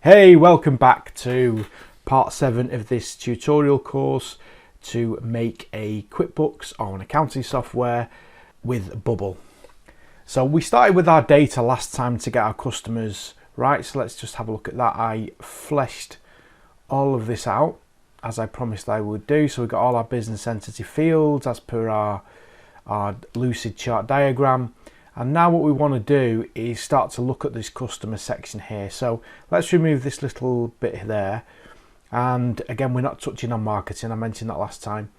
Hey, welcome back to part 7 of this tutorial course to make a QuickBooks or an accounting software with Bubble. So we started with our data last time to get our customers right, so let's just have a look at that. I fleshed all of this out as I promised I would do. So we've got all our business entity fields as per our lucid chart diagram. And now what we want to do is start to look at this customer section here. So let's remove this little bit there. And again, we're not touching on marketing. I mentioned that last time.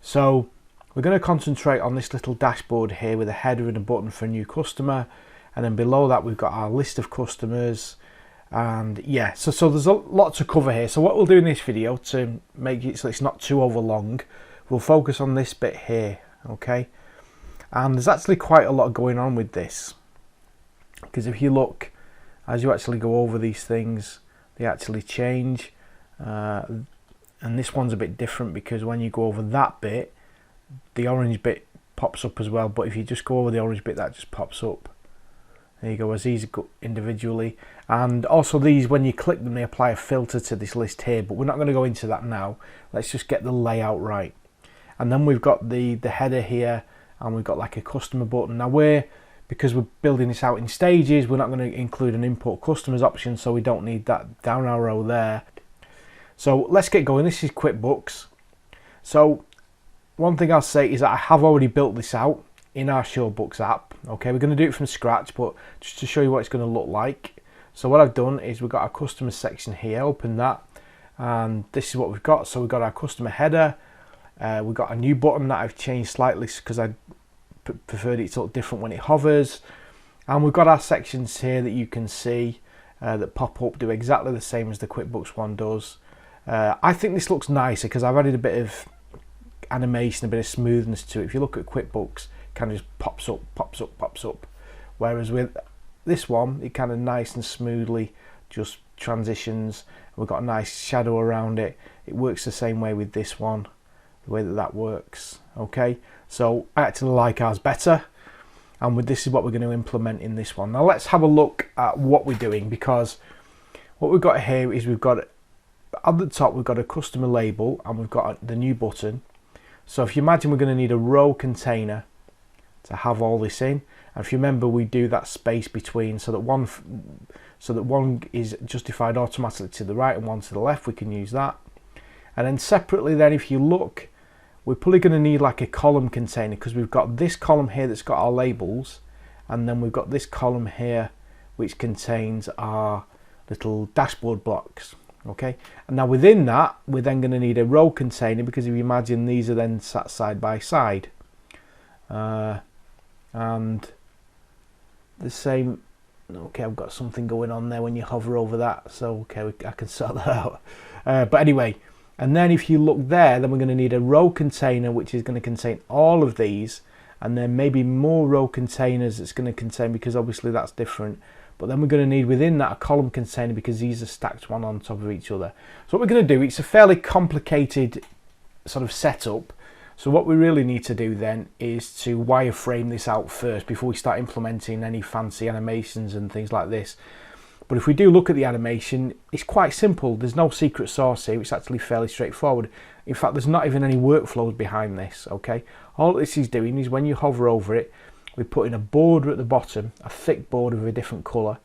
So we're going to concentrate on this little dashboard here with a header and a button for a new customer. And then below that, we've got our list of customers. And yeah, so there's a lot to cover here. So what we'll do in this video to make it so it's not too overlong, we'll focus on this bit here, okay? And there's actually quite a lot going on with this, because if you look, as you actually go over these things, they actually change. And this one's a bit different because when you go over that bit, the orange bit pops up as well. But if you just go over the orange bit, that just pops up. There you go, as these go individually. And also these, when you click them, they apply a filter to this list here, but we're not going to go into that now. Let's just get the layout right. And then we've got the header here, and we've got like a customer button. Now because we're building this out in stages, we're not going to include an import customers option, so we don't need that down arrow there. So let's get going. This is QuickBooks. So one thing I'll say is that I have already built this out in our Showbooks app. Okay, we're going to do it from scratch, but just to show you what it's going to look like. So what I've done is we've got our customer section here, open that, and this is what we've got. So we've got our customer header. We've got a new button that I've changed slightly because I preferred it to look different when it hovers. And we've got our sections here that you can see that pop up, do exactly the same as the QuickBooks one does. I think this looks nicer because I've added a bit of animation, a bit of smoothness to it. If you look at QuickBooks, it kind of just pops up, pops up, pops up. Whereas with this one, it kind of nice and smoothly just transitions. We've got a nice shadow around it. It works the same way with this one. Way that works. Okay, so I actually like ours better, and with this is what we're going to implement in this one. Now let's have a look at what we're doing, because what we've got here is we've got at the top we've got a customer label and we've got the new button. So if you imagine, we're going to need a row container to have all this in, and if you remember, we do that space between so that one is justified automatically to the right and one to the left. We can use that. And then separately then, if you look, we're probably going to need like a column container, because we've got this column here that's got our labels, and then we've got this column here which contains our little dashboard blocks. Okay, and now within that we're then going to need a row container, because if you imagine, these are then sat side by side, and the same. Okay, I've got something going on there when you hover over that, so okay, I can sort that out. But anyway. And then if you look there, then we're going to need a row container which is going to contain all of these, and then maybe more row containers it's going to contain, because obviously that's different. But then we're going to need within that a column container, because these are stacked one on top of each other. So what we're going to do, it's a fairly complicated sort of setup. So what we really need to do then is to wireframe this out first before we start implementing any fancy animations and things like this. But if we do look at the animation, it's quite simple. There's no secret sauce here. It's actually fairly straightforward. In fact, there's not even any workflows behind this, okay? All this is doing is when you hover over it, we put in a border at the bottom, a thick border of a different colour.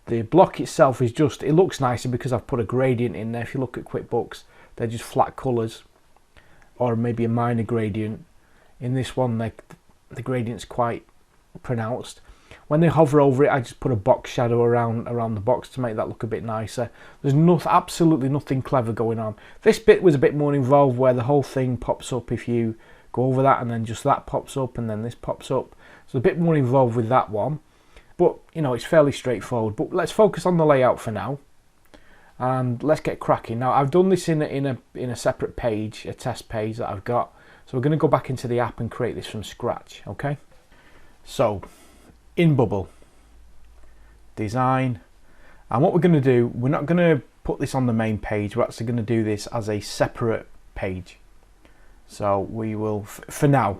The block itself is just, it looks nicer because I've put a gradient in there. If you look at QuickBooks, they're just flat colours, or maybe a minor gradient. In this one, the gradient's quite pronounced. When they hover over it, I just put a box shadow around the box to make that look a bit nicer. There's absolutely nothing clever going on. This bit was a bit more involved, where the whole thing pops up if you go over that, and then just that pops up, and then this pops up. So a bit more involved with that one. But, you know, it's fairly straightforward. But let's focus on the layout for now, and let's get cracking. Now, I've done this in a separate page, a test page that I've got. So we're going to go back into the app and create this from scratch, okay? So in Bubble, design, and what we're going to do, we're not going to put this on the main page, we're actually going to do this as a separate page. So we will, for now,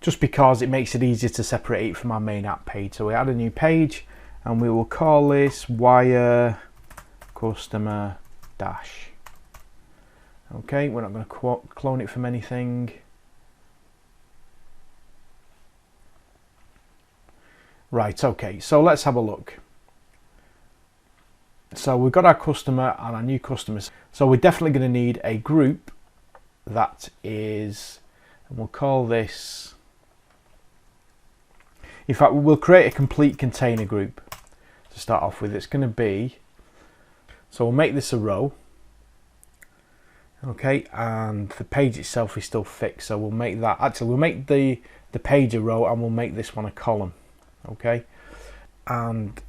just because it makes it easier to separate it from our main app page. So we add a new page, and we will call this wireframing. customer dash. Okay, we're not going to clone it from anything. Right, okay, so let's have a look. So we've got our customer and our new customers. So we're definitely going to need a group that is, and we'll call this, in fact, we'll create a complete container group to start off with. It's going to be, so we'll make this a row. Okay, and the page itself is still fixed, so we'll make that, actually we'll make the page a row and we'll make this one a column. Okay, and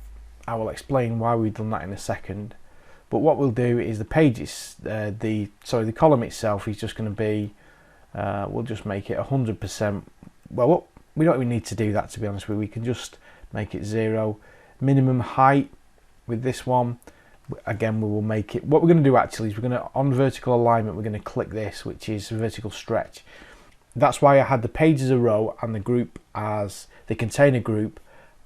I will explain why we've done that in a second. But what we'll do is the page is the column itself is just going to be, we'll just make it 100%. Well, we don't even need to do that, to be honest with you. We can just make it 0. Minimum height with this one, again, we will make it, what we're going to do actually is we're going to, on vertical alignment, we're going to click this, which is vertical stretch. That's why I had the page as a row and the group as, the container group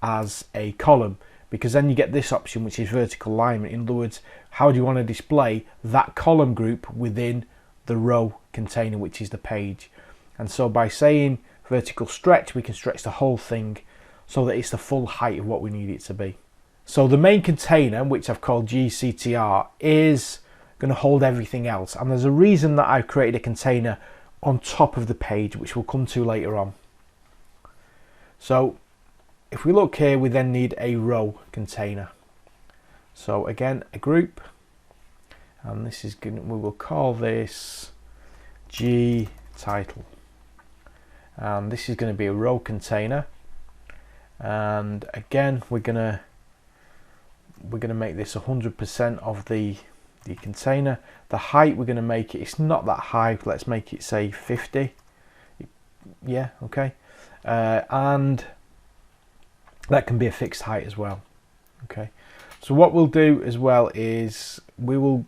as a column, because then you get this option, which is vertical alignment. In other words, how do you want to display that column group within the row container, which is the page? And so by saying vertical stretch, we can stretch the whole thing so that it's the full height of what we need it to be. So the main container, which I've called GCTR, is going to hold everything else. And there's a reason that I've created a container on top of the page, which we'll come to later on. So if we look here, we then need a row container. So again, a group, and this is going to, we will call this G title. And this is going to be a row container. And again, we're going to make this 100% of the container. The height, we're going to make it, it's not that high, let's make it say 50. Yeah, okay. And that can be a fixed height as well. Okay, so what we'll do as well is we won't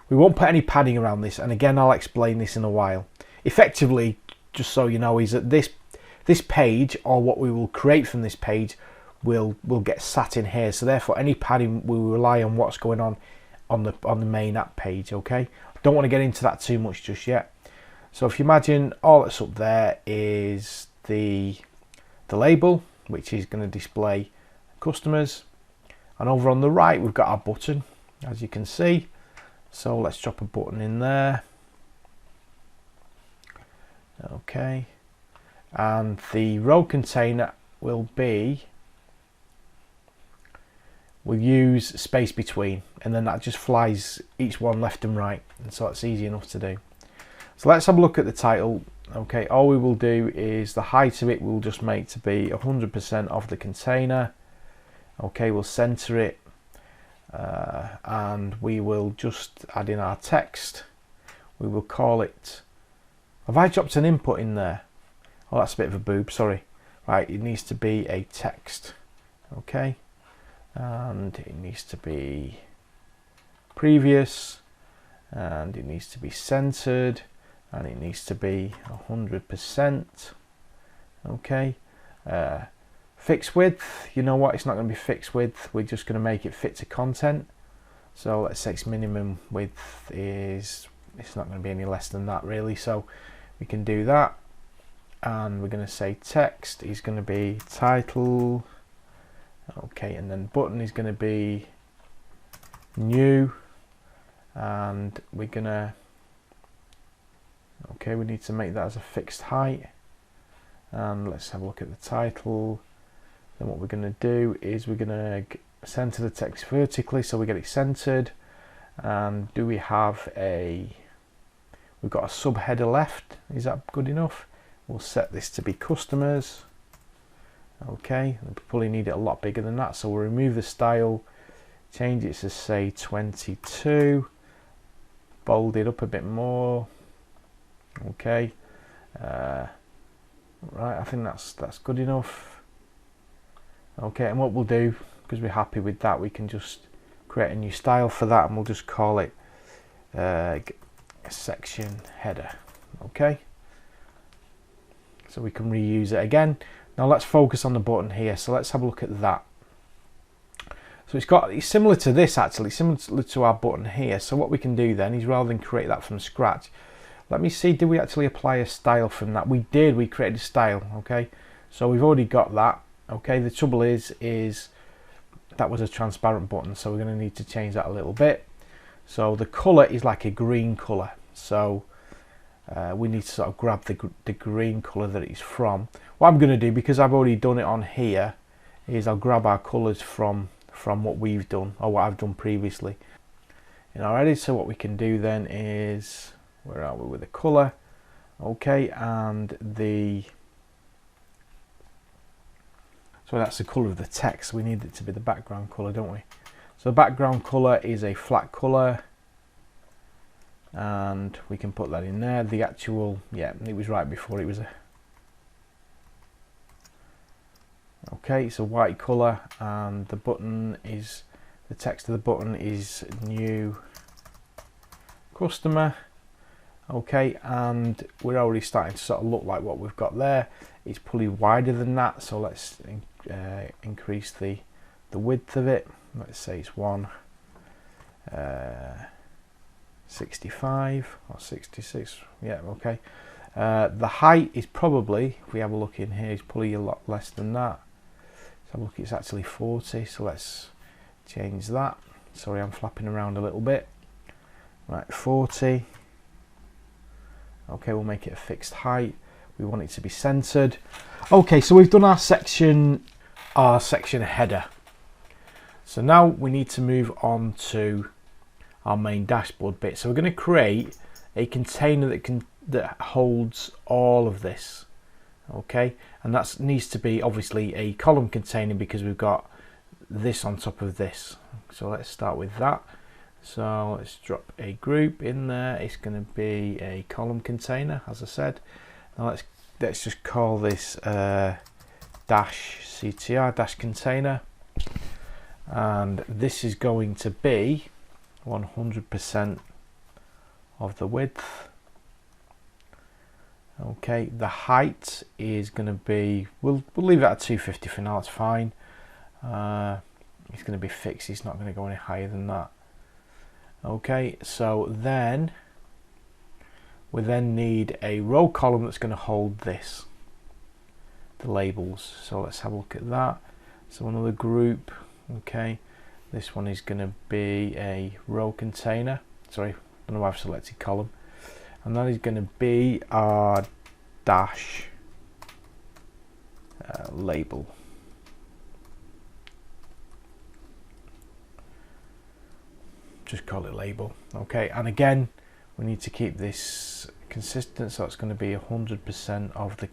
put any padding around this, and again I'll explain this in a while. Effectively, just so you know, is that this page, or what we will create from this page, will get sat in here. So therefore, any padding will rely on what's going on the main app page. Okay, don't want to get into that too much just yet. So if you imagine, all that's up there is the label, which is going to display customers, and over on the right we've got our button, as you can see. So let's drop a button in there. Okay, and the row container will be, we'll use space between, and then that just flies each one left and right, and so it's easy enough to do. So let's have a look at the title. Okay, all we will do is the height of it we'll just make to be 100% of the container. Okay, we'll center it, and we will just add in our text. We will call it, have I dropped an input in there? Oh, that's a bit of a boob, sorry. Right, it needs to be a text. Okay, and it needs to be previous, and it needs to be centered, and it needs to be 100%. Okay, fixed width, you know what, it's not going to be fixed width, we're just going to make it fit to content. So let's say its minimum width is, it's not going to be any less than that really, so we can do that. And we're going to say text is going to be title. Okay, and then button is going to be new, and we're going to, okay, we need to make that as a fixed height. And let's have a look at the title. Then what we're going to do is we're going to center the text vertically so we get it centered. And do we have a, we've got a subheader left, is that good enough? We'll set this to be customers. Okay, we probably need it a lot bigger than that, so we'll remove the style, change it to say 22, bold it up a bit more. Okay, right, I think that's good enough. Okay, and what we'll do, because we're happy with that, we can just create a new style for that, and we'll just call it section header. Okay, so we can reuse it again. Now let's focus on the button here, so let's have a look at that. So it's similar to this actually, similar to our button here. So what we can do then is, rather than create that from scratch, let me see, did we actually apply a style from that? We did, we created a style, okay? So we've already got that, okay? The trouble is that was a transparent button, so we're going to need to change that a little bit. So the colour is like a green colour, so we need to sort of grab the green colour that it's from. What I'm going to do, because I've already done it on here, is I'll grab our colours from what we've done, or what I've done previously in our edit. So what we can do then is, where are we with the colour? Okay, and so that's the colour of the text. We need it to be the background colour, don't we? So the background colour is a flat colour, and we can put that in there. The actual, yeah, it was right before, it was a, okay, it's a white colour, and the button is, the text of the button is new customer. Okay, and we're already starting to sort of look like what we've got there. It's probably wider than that, so let's increase the width of it. Let's say it's 165 or 66. Yeah, okay. The height is probably, if we have a look in here, is probably a lot less than that. So look, it's actually 40, so let's change that. Sorry, I'm flapping around a little bit. Right, 40. Okay, we'll make it a fixed height. We want it to be centered. Okay, so we've done our section header. So now we need to move on to our main dashboard bit. So we're going to create a container that holds all of this. Okay, and that needs to be obviously a column container, because we've got this on top of this. So let's start with that. So let's drop a group in there. It's going to be a column container, as I said. Now let's just call this dash CTR dash container, and this is going to be 100% of the width. Okay, the height is going to be, we'll leave it at 250 for now. It's fine. It's going to be fixed. It's not going to go any higher than that. Okay, so then we need a row column that's going to hold this, the labels. So let's have a look at that. So another group. Okay, this one is going to be a row container. Sorry, I don't know why I've selected column. And that is going to be our dash label. Just call it label. Okay, and again we need to keep this consistent, so it's going to be 100% of the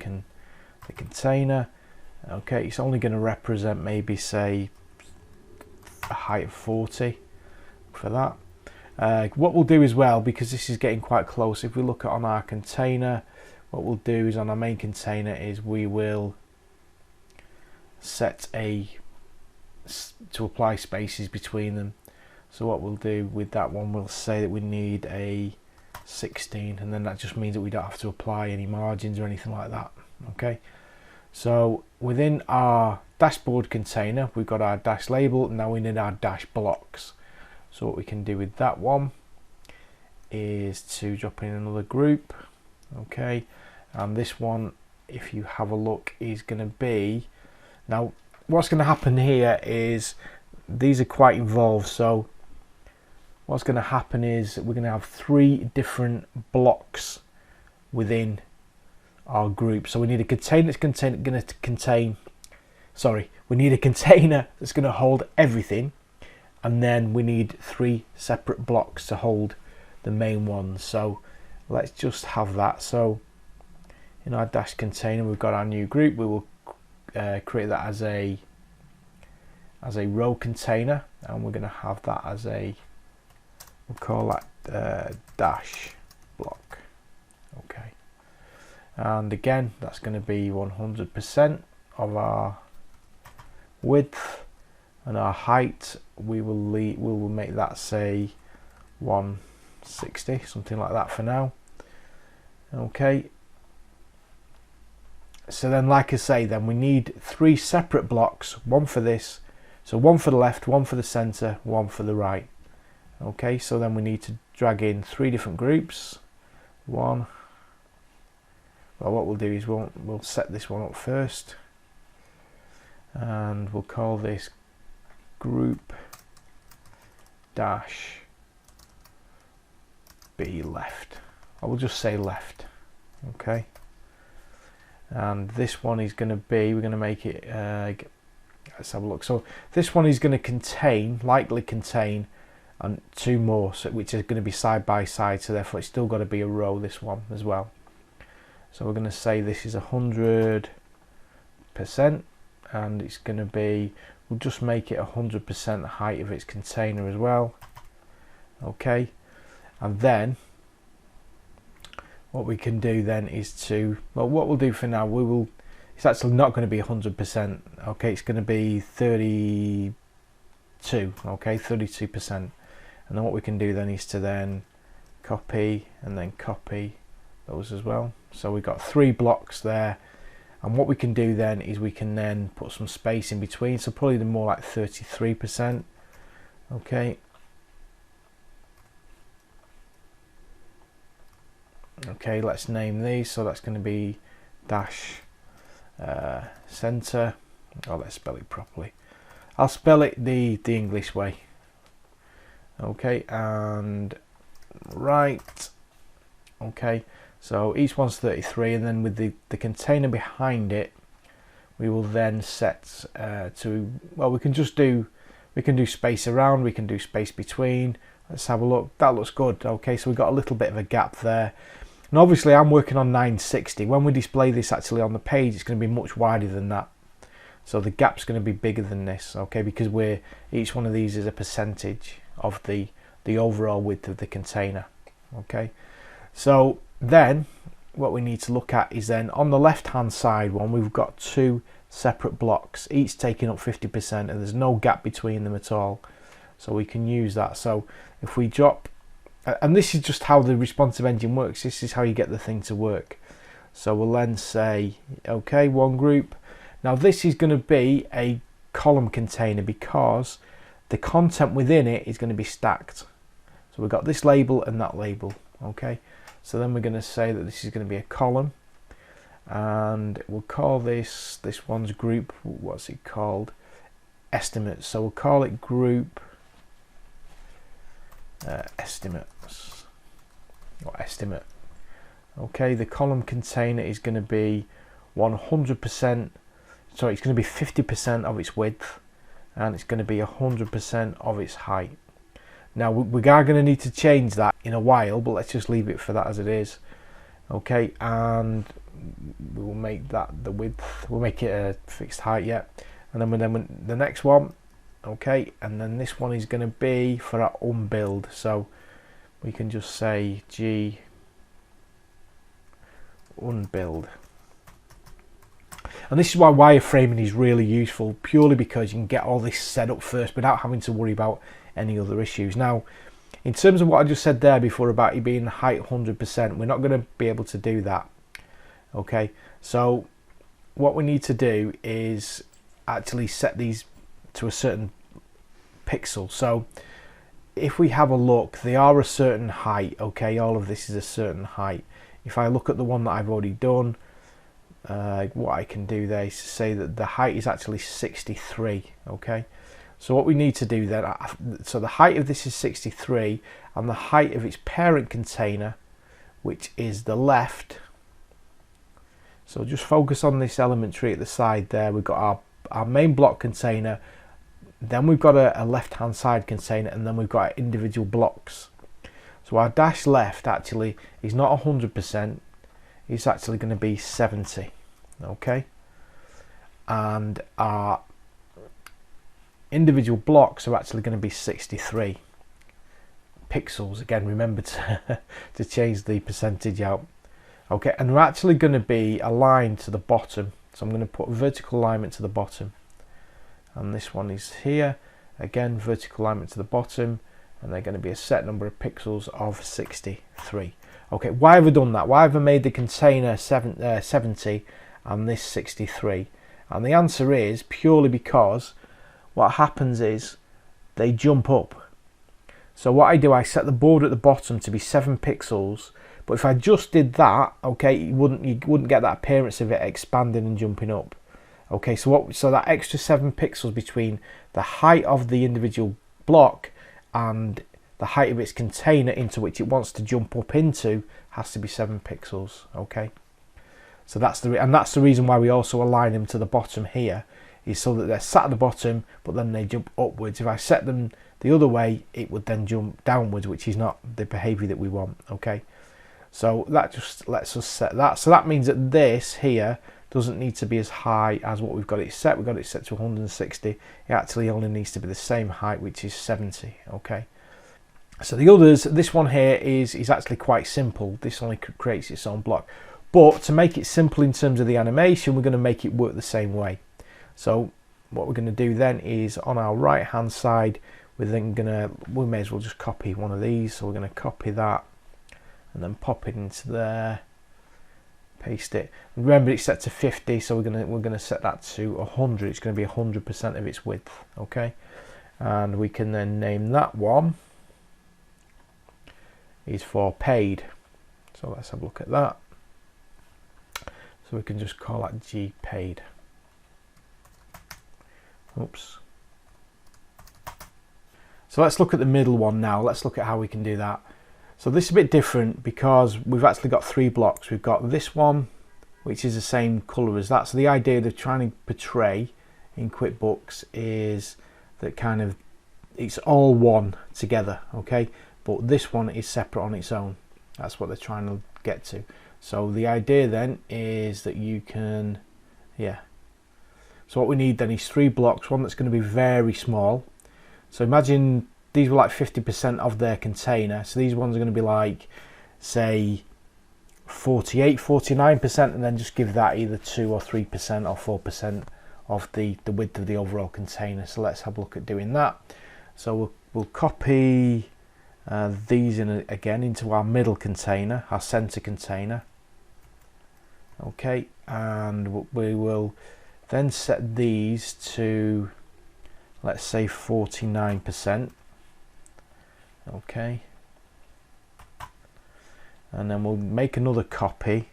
container. Okay, it's only going to represent maybe say a height of 40 for that. What we'll do as well, because this is getting quite close, if we look at on our container, what we'll do is on our main container is we will set to apply spaces between them. So what we'll do with that one, we'll say that we need a 16, and then that just means that we don't have to apply any margins or anything like that. Okay, so within our dashboard container, we've got our dash label. Now we need our dash blocks. So what we can do with that one is to drop in another group. Okay, and this one, if you have a look, is going to be, now what's going to happen here is these are quite involved. So what's going to happen is we're going to have 3 different blocks within our group. So we need a container that's going to contain, sorry, we need a container that's going to hold everything, and then we need 3 separate blocks to hold the main ones. So let's just have that. So in our dash container, we've got our new group. We will create that as a row container, and we're going to have that as a, we'll call that dash block. Okay, and again that's going to be 100% of our width, and our height we will make that say 160, something like that for now. Okay, so then like I say, then we need 3 separate blocks, one for this, So one for the left, one for the center, one for the right. Okay, so then we need to drag in 3 different groups. One. Well, what we'll do is we'll set this one up first, and we'll call this group dash B left. I will just say left. Okay, and this one is going to be, we're going to make it let's have a look. So this one is going to contain, likely contain, and 2 more, so which is going to be side by side, so therefore it's still got to be a row, this one as well. So we're going to say this is 100%, and it's going to be, we'll just make it 100% height of its container as well. Okay, and then what we can do then is to, well, what we'll do for now, it's actually not going to be 100%. Okay, it's going to be 32. Okay, 32%. And then what we can do then is to then copy and then copy those as well. So we've got 3 blocks there, and what we can do then is we can then put some space in between, so probably more like 33%. Okay, okay, let's name these. So that's going to be dash center. Oh, let's spell it properly. I'll spell it the English way. Okay, and right. Okay, so each one's 33, and then with the container behind it, we will then set to, well, we can do space around, we can do space between. Let's have a look. That looks good. Okay, so we've got a little bit of a gap there. And obviously I'm working on 960. When we display this actually on the page, it's going to be much wider than that. So the gap's going to be bigger than this, okay, because each one of these is a percentage of the overall width of the container. Okay, so then what we need to look at is then on the left hand side one, we've got 2 separate blocks, each taking up 50%, and there's no gap between them at all. So we can use that. So if we drop, and this is just how the responsive engine works, this is how you get the thing to work. So we'll then say, okay, 1 group. Now this is going to be a column container because the content within it is going to be stacked. So we've got this label and that label. Okay, so then we're going to say that this is going to be a column, and we'll call this one's group, what's it called? Estimates. So we'll call it group estimates, or estimate. Okay, the column container is going to be 100%, sorry, it's going to be 50% of its width, and it's going to be 100% of its height. Now we are going to need to change that in a while, but let's just leave it for that as it is. Okay, and we will make that the width, we'll make it a fixed height, yeah. And then the next one, okay, and then this one is going to be for our unbuild. So we can just say G unbuild. And this is why wireframing is really useful, purely because you can get all this set up first without having to worry about any other issues. Now, in terms of what I just said there before about it being height 100%, we're not going to be able to do that. Okay, so what we need to do is actually set these to a certain pixel. So if we have a look, they are a certain height. Okay, all of this is a certain height. If I look at the one that I've already done, what I can do there is to say that the height is actually 63. Okay, so what we need to do then, so the height of this is 63, and the height of its parent container, which is the left, so just focus on this element tree at the side there. We've got our main block container, then we've got a left hand side container, and then we've got our individual blocks. So our dash left actually is not 100%, it's actually going to be 70. Okay, and our individual blocks are actually going to be 63 pixels. Again, remember to change the percentage out. Okay, and we're actually going to be aligned to the bottom, so I'm going to put vertical alignment to the bottom, and this one is here again, vertical alignment to the bottom, and they're going to be a set number of pixels of 63. Okay, why have I done that? Why have I made the container 70 and this 63? And the answer is purely because what happens is they jump up. So what I do, I set the border at the bottom to be 7 pixels, but if I just did that, okay, you wouldn't get that appearance of it expanding and jumping up. Okay, so that extra 7 pixels between the height of the individual block and the height of its container into which it wants to jump up into has to be 7 pixels. Okay, so that's the reason why we also align them to the bottom here, is so that they're sat at the bottom but then they jump upwards. If I set them the other way, it would then jump downwards, which is not the behavior that we want. Okay, so that just lets us set that. So that means that this here doesn't need to be as high as what we've got it set. We've got it set to 160. It actually only needs to be the same height, which is 70. Okay, so the others, this one here is actually quite simple. This only creates its own block, but to make it simple in terms of the animation, we're going to make it work the same way. So what we're going to do then is, on our right hand side, we may as well just copy one of these. So we're going to copy that and then pop it into there, paste it. Remember, it's set to 50, so we're going to set that to 100. It's going to be 100% of its width. Okay, and we can then name that one is for paid. So let's have a look at that. So we can just call that G paid. Oops. So let's look at the middle one now. Let's look at how we can do that. So this is a bit different because we've actually got 3 blocks. We've got this one, which is the same color as that. So the idea they're trying to portray in QuickBooks is that kind of it's all one together, okay? But this one is separate on its own. That's what they're trying to get to. So the idea then is that you can, yeah. So what we need then is 3 blocks, one that's going to be very small. So imagine these were like 50% of their container. So these ones are going to be like, say, 48, 49%, and then just give that either 2 or 3% or 4% of the width of the overall container. So let's have a look at doing that. So we'll copy these again into our middle container, our center container. Okay, and we will then set these to, let's say, 49%. Okay, and then we'll make another copy.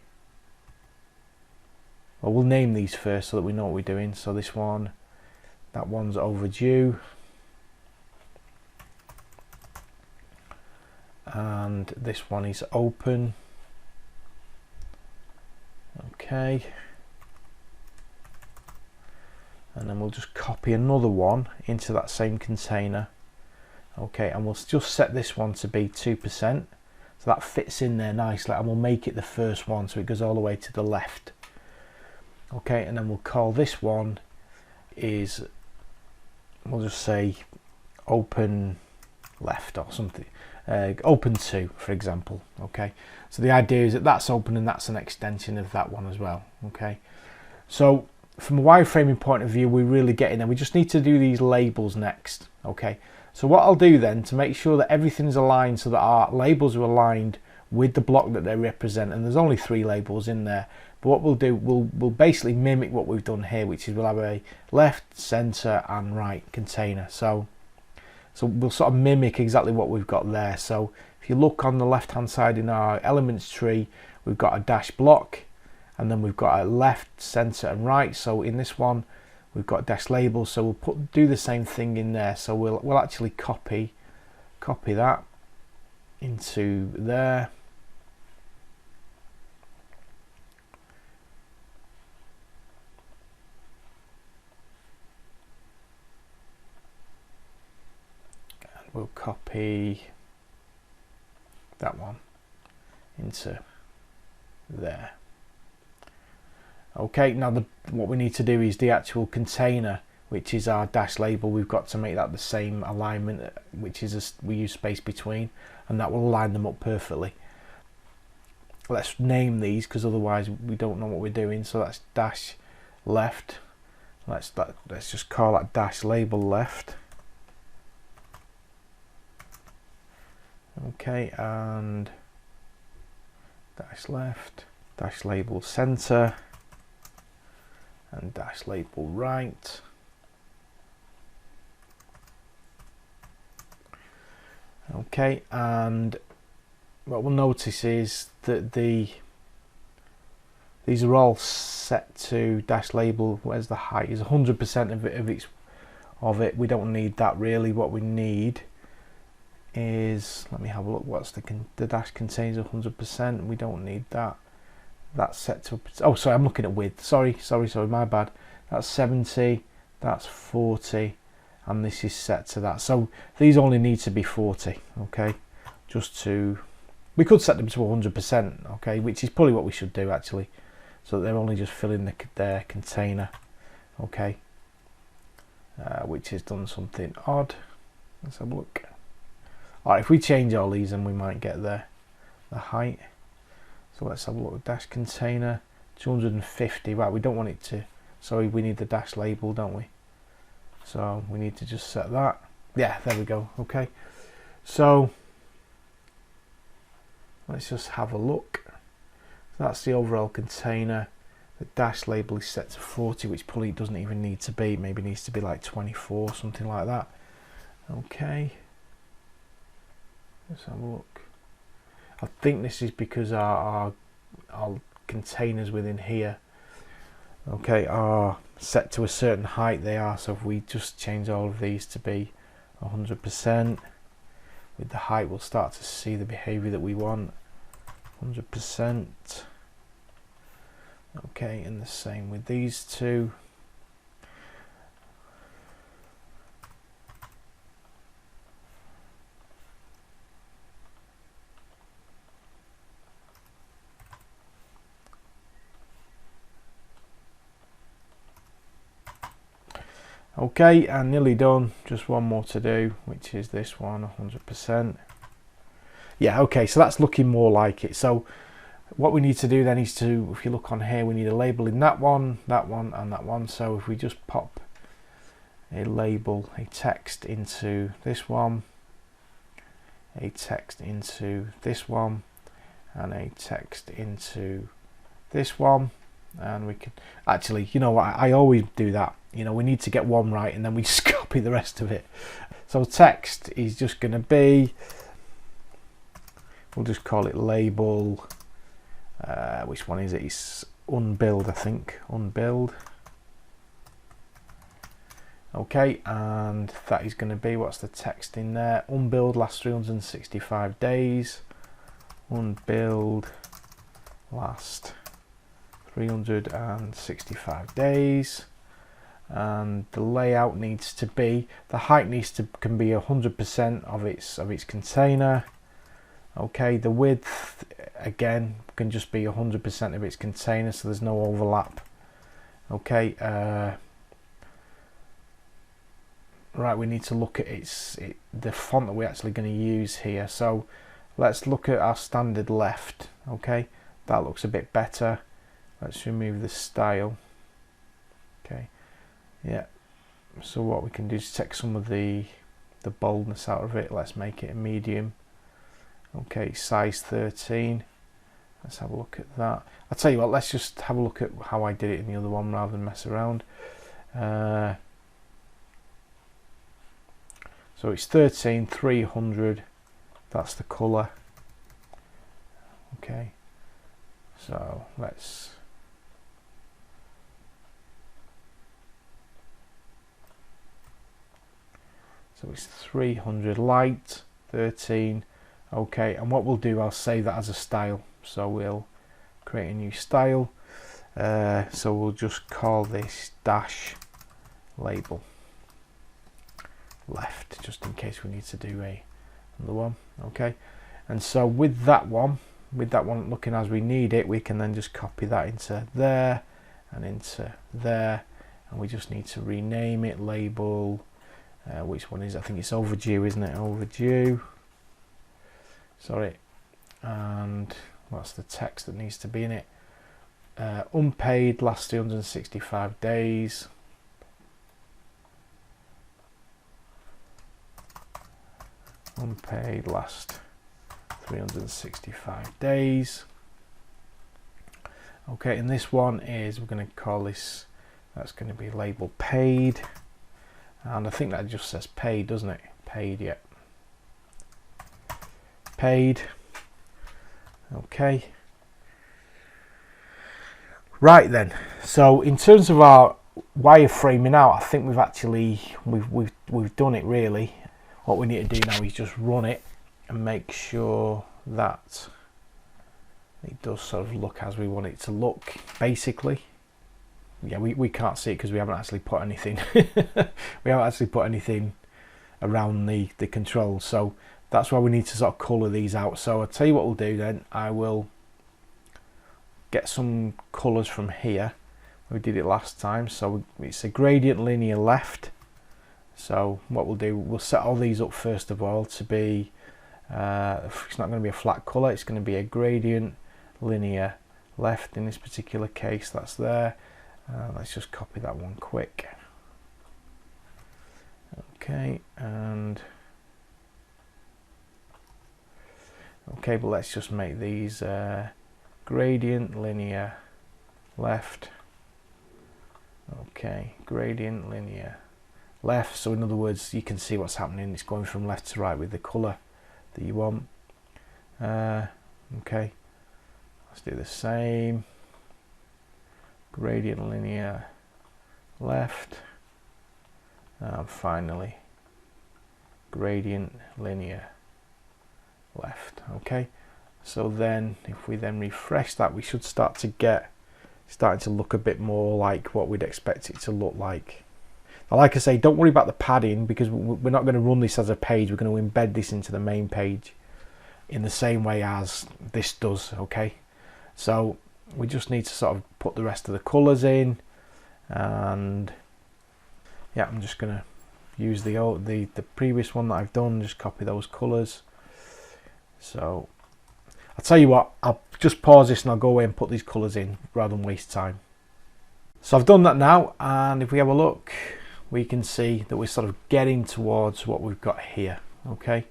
Well, we'll name these first so that we know what we're doing. So this one, that one's overdue, and this one is open. Okay, and then we'll just copy another one into that same container. Okay, and we'll just set this one to be 2%, so that fits in there nicely, and we'll make it the first one so it goes all the way to the left. Okay, and then we'll call this one is, we'll just say open left or something, open 2 for example. Okay, so the idea is that that's open and that's an extension of that one as well. Okay, so from a wireframing point of view, we're really getting there. We just need to do these labels next. Okay, so what I'll do then to make sure that everything's aligned so that our labels are aligned with the block that they represent, and there's only 3 labels in there, but what we'll do, we'll basically mimic what we've done here, which is we'll have a left, center and right container. So we'll sort of mimic exactly what we've got there. So if you look on the left hand side in our elements tree, we've got a dash block, and then we've got a left, center and right. So in this one we've got dash labels, so we'll do the same thing in there. So we'll actually copy that into there. And we'll copy that one into there. Okay, now what we need to do is the actual container, which is our dash label. We've got to make that the same alignment, which is we use space between, and that will align them up perfectly. Let's name these because otherwise we don't know what we're doing. So that's dash left. Let's just call that dash label left. Okay, and dash left, dash label center, and dash label right. Okay, and what we'll notice is that these are all set to dash label. Where's the height? Is 100% of it. We don't need that really. What we need is, let me have a look. What's the dash contains 100%. We don't need that. That's set to, oh sorry, I'm looking at width. Sorry, my bad. That's 70. That's 40, and this is set to that. So these only need to be 40. Okay, just to, we could set them to 100%. Okay, which is probably what we should do actually, so that they're only just filling their container. Okay, which has done something odd. Let's have a look. All right, if we change all these, then we might get the height. So let's have a look. Dash container 250. Right, we don't want it to. Sorry, we need the dash label, don't we? So we need to just set that. Yeah, there we go. Okay. So let's just have a look. That's the overall container. The dash label is set to 40, which probably doesn't even need to be. Maybe needs to be like 24, something like that. Okay. Let's have a look. I think this is because our containers within here, okay, are set to a certain height. They are. So if we just change all of these to be 100%, with the height, we'll start to see the behavior that we want. 100%. Okay, and the same with these two. Okay, and nearly done. Just one more to do, which is this one, 100%. Yeah, okay, so that's looking more like it. So what we need to do then is to, if you look on here, we need a label in that one, and that one. So if we just pop a label, a text into this one, a text into this one, and a text into this one, and we can actually, you know what, I always do that. You know, we need to get one right and then we just copy the rest of it. So text is just going to be, we'll just call it label, which one is it? It's unbilled, I think, unbilled. Okay, and that is going to be, what's the text in there? Unbilled last 365 days. Unbilled last 365 days. And the layout needs to be, the height needs to can be 100% of its container. Okay, the width again can just be 100% of its container, so there's no overlap. Okay, right, we need to look at the font that we're actually going to use here. So let's look at our standard left. Okay, that looks a bit better. Let's remove the style. Okay, yeah, so what we can do is take some of the boldness out of it. Let's make it a medium. Okay, size 13. Let's have a look at that. I'll tell you what, let's just have a look at how I did it in the other one rather than mess around. So it's 13,300. That's the colour. Okay, so let's. So it's 300 light, 13. Okay, and what we'll do, I'll save that as a style. So we'll create a new style. So we'll just call this dash label left, just in case we need to do another one. Okay, and so with that one looking as we need it, we can then just copy that into there and into there, and we just need to rename it. Label, which one is it? I think it's overdue, isn't it? Overdue. Sorry. And what's the text that needs to be in it? Unpaid last 365 days. Unpaid last 365 days. Okay, and this one is, we're going to call this, that's going to be label paid. And I think that just says paid, doesn't it? Paid, yeah. paid. Okay. Right then, so in terms of our wireframing out, I think we've done it really. What we need to do now is just run it and make sure that it does sort of look as we want it to look, basically. Yeah, we can't see it because we haven't actually put anything we haven't actually put anything around the controls, so that's why we need to sort of colour these out. So I'll tell you what we'll do then. I will get some colours from here. We did it last time, so it's a gradient linear left. So what we'll do, we'll set all these up first of all to be it's not going to be a flat colour, it's going to be a gradient linear left in this particular case. That's there. Let's just copy that one quick. Okay, and okay, but let's just make these gradient linear left. Okay, gradient linear left. So in other words, you can see what's happening. It's going from left to right with the colour that you want. Okay, let's do the same. Gradient linear left. And finally, gradient linear left. Okay, so then if we then refresh that, we should starting to look a bit more like what we'd expect it to look like. Now, like I say, don't worry about the padding because we're not going to run this as a page. We're going to embed this into the main page in the same way as this does. Okay, so we just need to sort of put the rest of the colours in, and yeah, I'm just going to use the previous one that I've done, just copy those colours. So I'll tell you what, I'll just pause this and I'll go away and put these colours in rather than waste time. So I've done that now, and if we have a look, we can see that we're sort of getting towards what we've got here. Okay,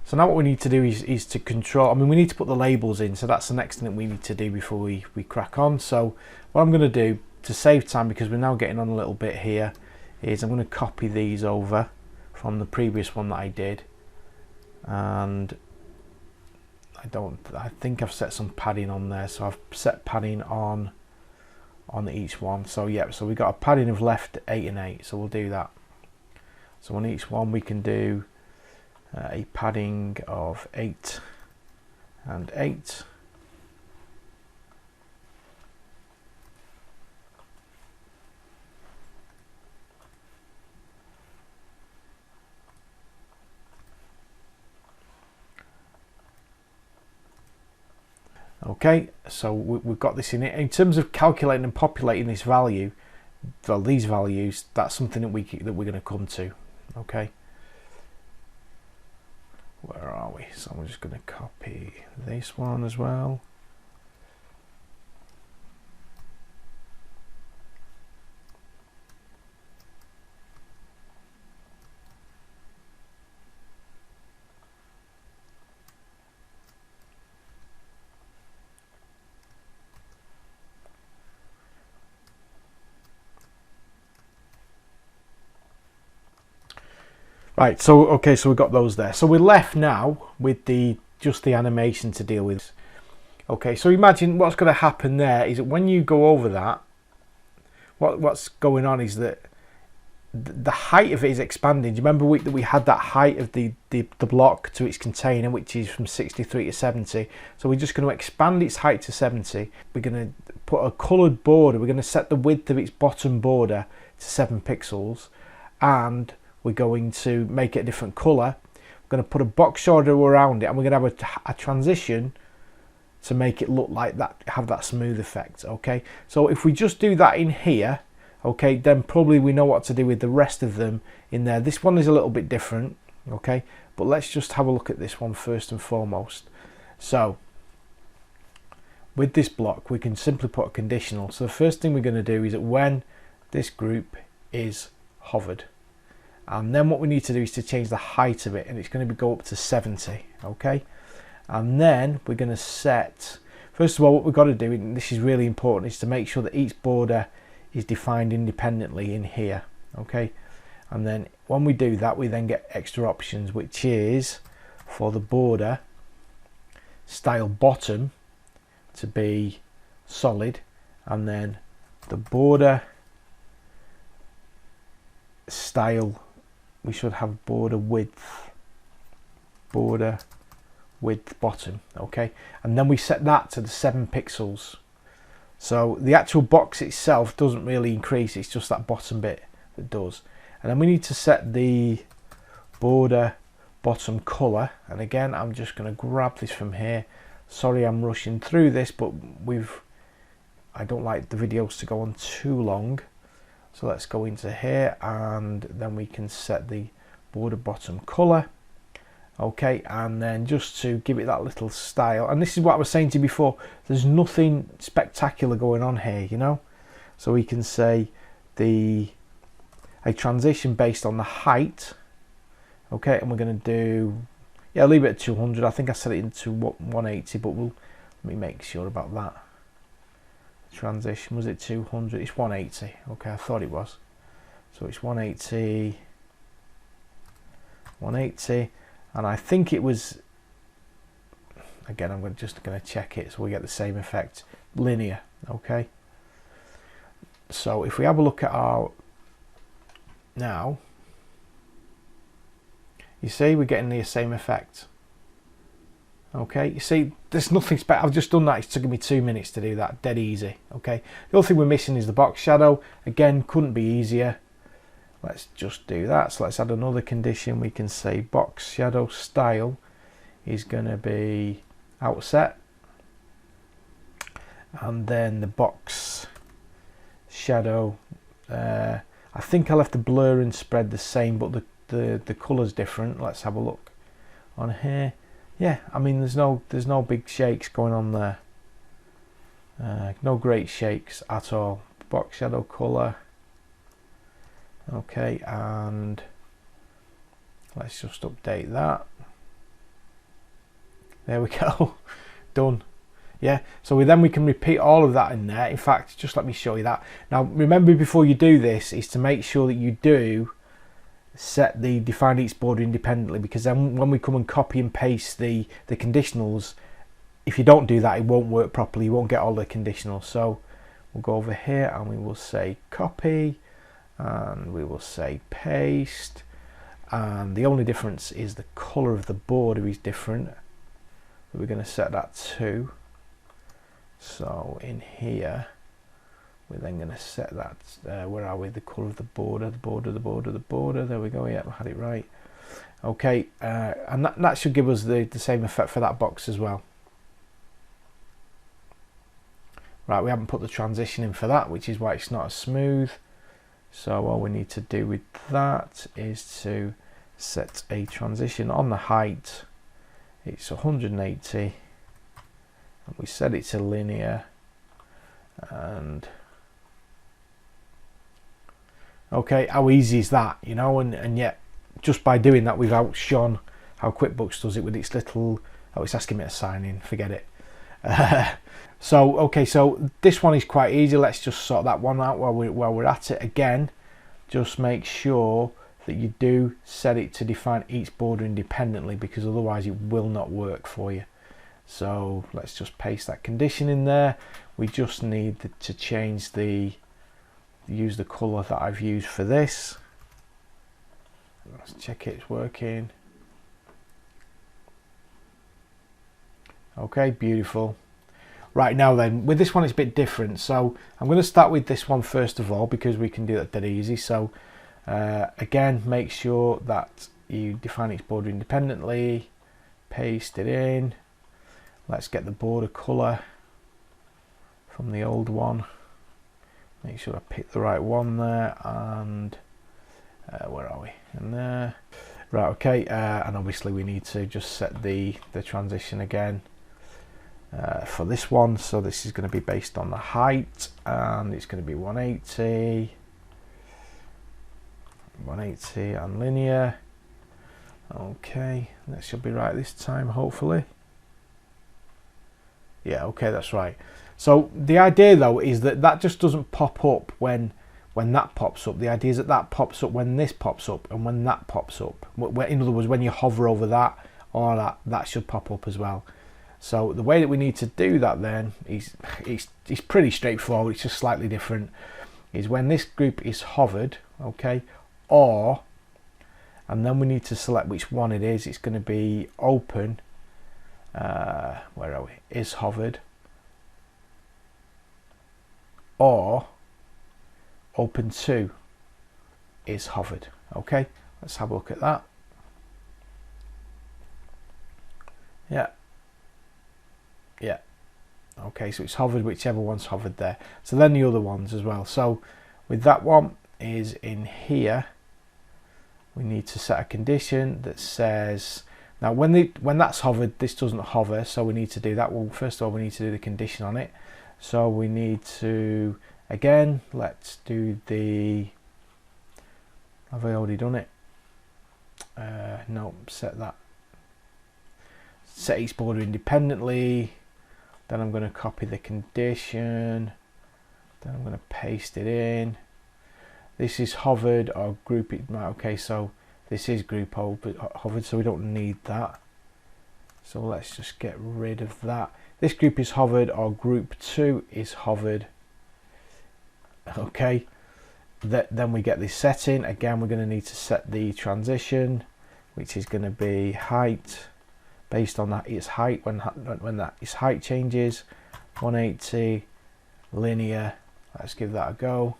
so now what we need to do is to control, I mean, we need to put the labels in, so that's the next thing that we need to do before we crack on. So what I'm going to do to save time, because we're now getting on a little bit here, is I'm going to copy these over from the previous one that I did, and I think I've set some padding on there, so I've set padding on each one. So yeah, so we've got a padding of left 8 and 8, so we'll do that. So on each one we can do a padding of 8 and 8. Okay, so we've got this in it. In terms of calculating and populating this value, well, these values, that's something that we're going to come to. Okay, where are we? So I'm just going to copy this one as well. Right, so okay, so we've got those there. So we're left now with just the animation to deal with. Okay, so imagine what's going to happen there is that when you go over that, what's going on is that the height of it is expanding. Do you remember that we had that height of the block to its container, which is from 63 to 70? So we're just going to expand its height to 70. We're going to put a coloured border. We're going to set the width of its bottom border to 7 pixels, and we're going to make it a different colour. We're going to put a box border around it, and we're going to have a transition to make it look like that, have that smooth effect. Okay, so if we just do that in here, okay, then probably we know what to do with the rest of them in there. This one is a little bit different, okay, but let's just have a look at this one first and foremost. So with this block, we can simply put a conditional. So the first thing we're going to do is that when this group is hovered, and then what we need to do is to change the height of it, and it's going to go up to 70. Okay, and then we're going to set, first of all, what we've got to do, and this is really important, is to make sure that each border is defined independently in here. Okay, and then when we do that, we then get extra options, which is for the border style bottom to be solid, and then the border style, we should have border width bottom. Okay, and then we set that to the 7 pixels. So the actual box itself doesn't really increase, it's just that bottom bit that does. And then we need to set the border bottom color, and again I'm just going to grab this from here. Sorry I'm rushing through this, but I don't like the videos to go on too long, so let's go into here and then we can set the border bottom color. Okay, and then just to give it that little style, and this is what I was saying to you before, there's nothing spectacular going on here, you know, so we can say a transition based on the height. Okay, and we're going to do, yeah, leave it at 200. I think I set it into 180, but let me make sure about that. Transition, was it 200? It's 180. Okay, I thought it was. So it's 180, and I think it was, again, I'm just going to check it so we get the same effect, linear. Okay, so if we have a look at our, now, you see we're getting the same effect. Okay, you see there's nothing special. I've just done that, it's taken me 2 minutes to do that, dead easy. Okay, the only thing we're missing is the box shadow. Again, couldn't be easier. Let's just do that. So let's add another condition. We can say box shadow style is going to be outset, and then the box shadow, I think I left the blur and spread the same, but the color's different. Let's have a look on here. Yeah, I mean there's no big shakes going on there, no great shakes at all. Box shadow color. Okay, and let's just update that. There we go. Done. Yeah, so we can repeat all of that in there. In fact, just let me show you that. Now remember, before you do this, is to make sure that you do set the define each border independently, because then when we come and copy and paste the conditionals, if you don't do that, it won't work properly. You won't get all the conditionals. So we'll go over here and we will say copy, and we will say paste, and the only difference is the color of the border is different. We're going to set that to, so in here we're then going to set that, where are we, the color of the border, there we go. Yeah, I had it right. Okay, and that should give us the same effect for that box as well. Right, we haven't put the transition in for that, which is why it's not as smooth. So all we need to do with that is to set a transition on the height. It's 180, and we set it to linear, and okay, how easy is that, you know? And yet just by doing that we've outshone how QuickBooks does it with its little, oh, it's asking me to sign in, forget it. So okay, so this one is quite easy. Let's just sort that one out while we're at it. Again, just make sure that you do set it to define each border independently, because otherwise it will not work for you. So let's just paste that condition in there. We just need to change use the color that I've used for this. Let's check it's working. Okay, beautiful. Right, now then, with this one it's a bit different, so I'm going to start with this one first of all, because we can do that dead easy. So again, make sure that you define each border independently, paste it in. Let's get the border color from the old one, make sure I pick the right one there, and where are we, in there. Right, okay, and obviously we need to just set the transition again for this one. So this is going to be based on the height, and it's going to be 180 and linear. Okay, that should be right this time, hopefully. Yeah, okay, that's right. So the idea though is that just doesn't pop up when that pops up. The idea is that pops up when this pops up and when that pops up. In other words, when you hover over that all that should pop up as well. So the way that we need to do that then is it's pretty straightforward. It's just slightly different. Is when this group is hovered, okay, or, and then we need to select which one it is. It's going to be open. Where are we? Is hovered, or open to is hovered. Okay, let's have a look at that. Yeah. Okay, so it's hovered, whichever one's hovered there. So then the other ones as well. So with that one is in here, we need to set a condition that says, now when that's hovered, this doesn't hover, so we need to do that. Well, first of all, we need to do the condition on it. So we need to, again, let's do the, have I already done it? No, set each border independently. Then I'm going to copy the condition. Then I'm going to paste it in. This is hovered or group it. Okay, so this is group hovered, so we don't need that. So let's just get rid of that. This group is hovered or group 2 is hovered. Okay, then we get this setting. Again, we're going to need to set the transition, which is going to be height. Based on that, its height, when that its height changes, 180, linear. Let's give that a go.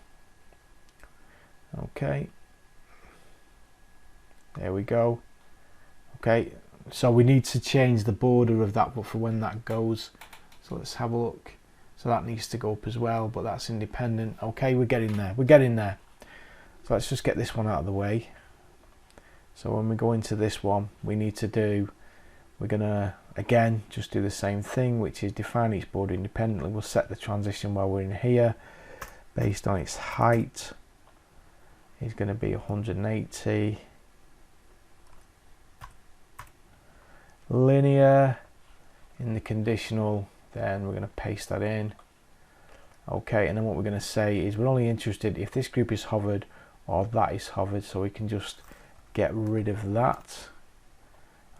Okay, there we go. Okay, so we need to change the border of that, but for when that goes. So let's have a look. So that needs to go up as well, but that's independent. Okay, we're getting there. We're getting there. So let's just get this one out of the way. So when we go into this one, we need to do. We're going to, again, just do the same thing, which is define each border independently. We'll set the transition while we're in here. Based on its height, is going to be 180. Linear. In the conditional, then we're going to paste that in. Okay, and then what we're going to say is we're only interested if this group is hovered or that is hovered, so we can just get rid of that.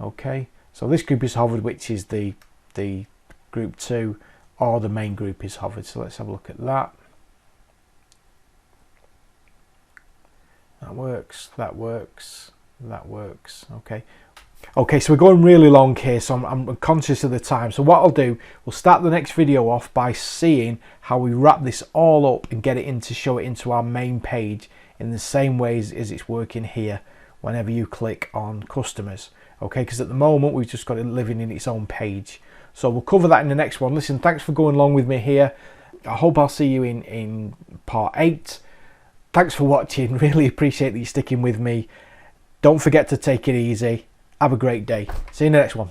Okay. So this group is hovered, which is the group 2, or the main group is hovered. So let's have a look at that. That works, that works, that works. Okay. Okay, so we're going really long here, so I'm conscious of the time. So what I'll do, we'll start the next video off by seeing how we wrap this all up and get it in to show it into our main page in the same ways as it's working here whenever you click on customers. Okay, because at the moment we've just got it living in its own page. So we'll cover that in the next one. Listen, thanks for going along with me here. I hope I'll see you in part 8. Thanks for watching. Really appreciate that you're sticking with me. Don't forget to take it easy. Have a great day. See you in the next one.